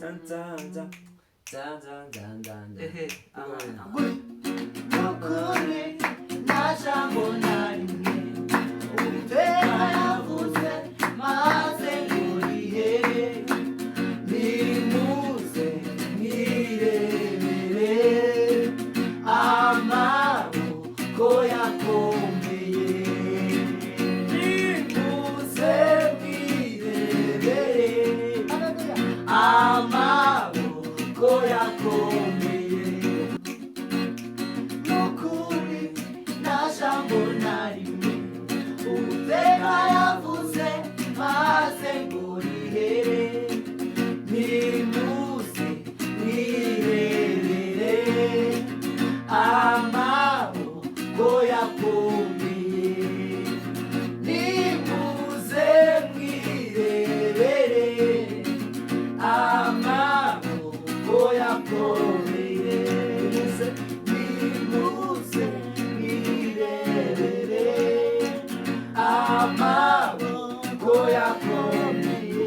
짠짠짠짠짠짠짠. 누구니 나자고 나림니 우대가 야부세 마세 우리에 니무세 니레레 아마로 고야코메예 니무세 니레레 아마로 고야코메예 누구니 나자고 나림니 우대가 야부세 마세 우리에 니무세 니레레 아마로 고야코메예 니무세 니레레 아마로 고야코메예 니무세 니레레 아마로 고야코메예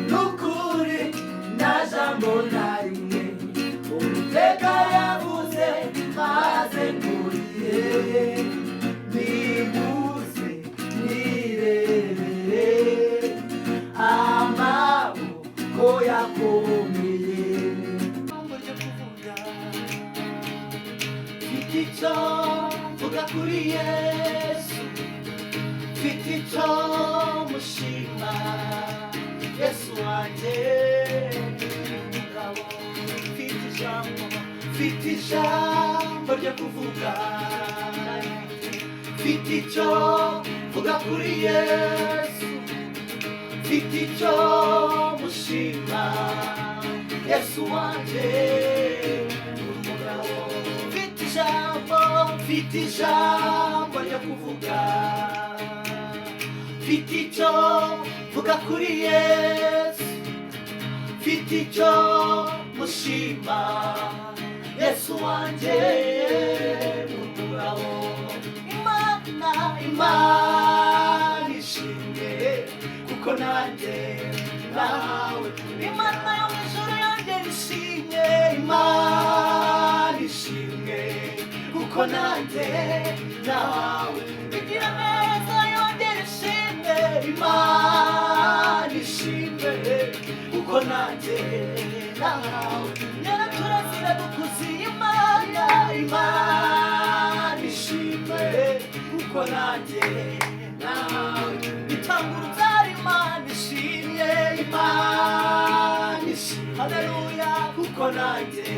누구리 나자모 나이네 오데가야부세 마세무리에 니무세 니레레 아마로 고야코메예 피티처 부가쿠리 예수 피티처 무시마 예수한테 무가워 피티처 버려 부부가 피티처 부가쿠리 예수 피티처 무시마 예수한테 무가워 피티처 버려 부부가 피티처 부가쿠리 예수 피티처 무시마 예수한테 무가워 이만이시네 구코나한테 나we imana yo mwijuru yanjye nishimye imanishimwe kuko nanjye nawe bigira neza yongera ishimwe imanishimwe kuko nanjye nawe nyaraturazira dukuzi imana imanishimwe kuko nanjye nawe bitangurutsa imana ishimye haleluya kuko nanjye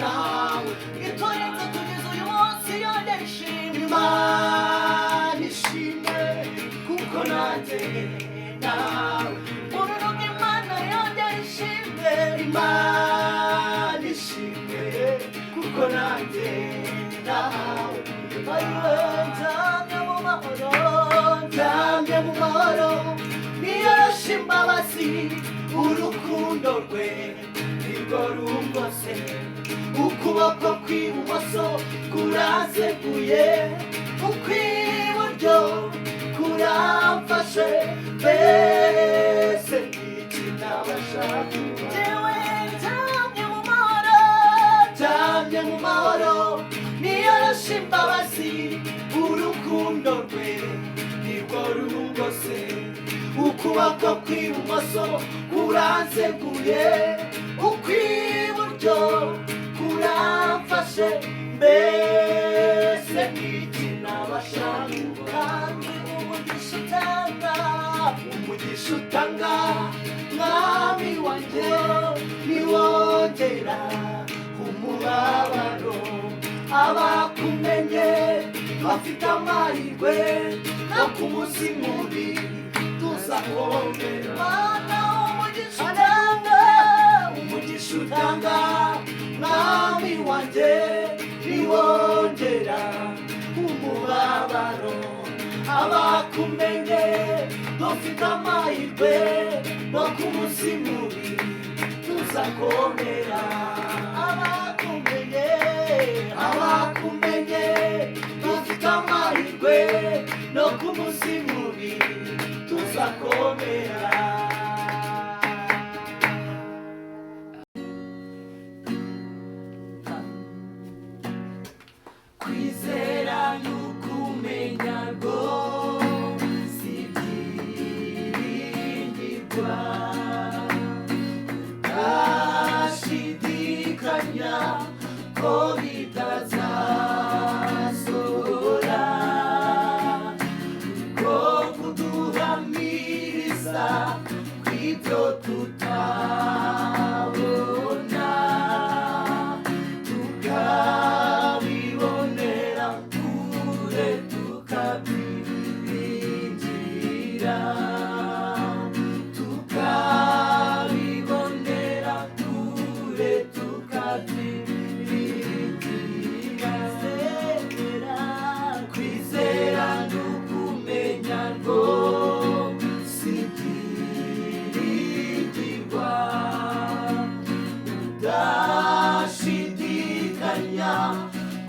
nawe itorenze kugeza uyu munsi yongera ishimwe imana ishimwe kuko nanjye nawe urugo imana yongera ishimwe imana ishimwe kuko nanjye nawe njamye mu mahoro niyoroshe imbabazi urukundo rwe nirwo rungose ukuboko kw'ibumoso kuranseguye ukw'iburyo kuramfashe mbese iki nabashaka jewe njamye mu mahoro niyoroshe imbabazi urukundo rwe nirwo rungose ukuboko kw'ibumoso kuranseguye ukw'iburyo kuramfashe mbese iki nabashaka umugisha utanga mwami wanjye niwongera umubabaro abakumenye bafite amahirwe no ku munsi mubi tuzahomera umugisha utanga mwami wanjye niwongera umubabaro abakumenye dufite amahirwe no ku munsi mubi tuzakomera abakumenye dufite amahirwe no ku munsi mubi tuzakomera ndashidikanya ko bitazasohora ko kuduhamiriza kw'ibyo tutabona tukabibonera kure tukabyiringira tukabibonera kure tukabyiringira kwizera n'ukumenya ngo sibyiringirwa udashidikanya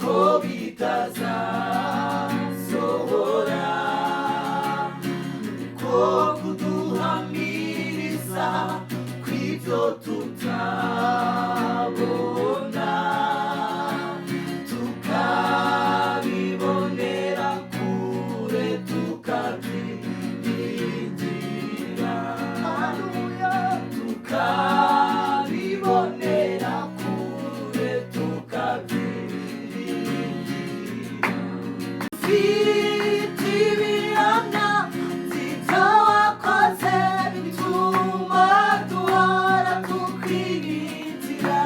ko bitazasohora ko kuduhamiriza kw'ibyo tutabona tukabibonera kure tukabyiringira tukabibonera kure tukabyiringira ufite ibihamya by'ibyo wakoze bituma duhora tukwiringira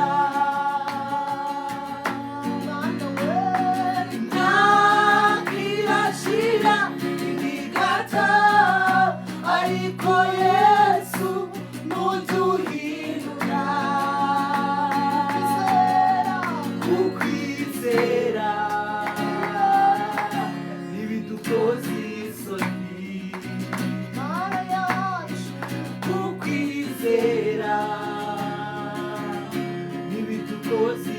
imyaka irashira imigata ariko Yesu ntuduhindura kukwizera ntibidukoze isoni kukwizera ntibidukoze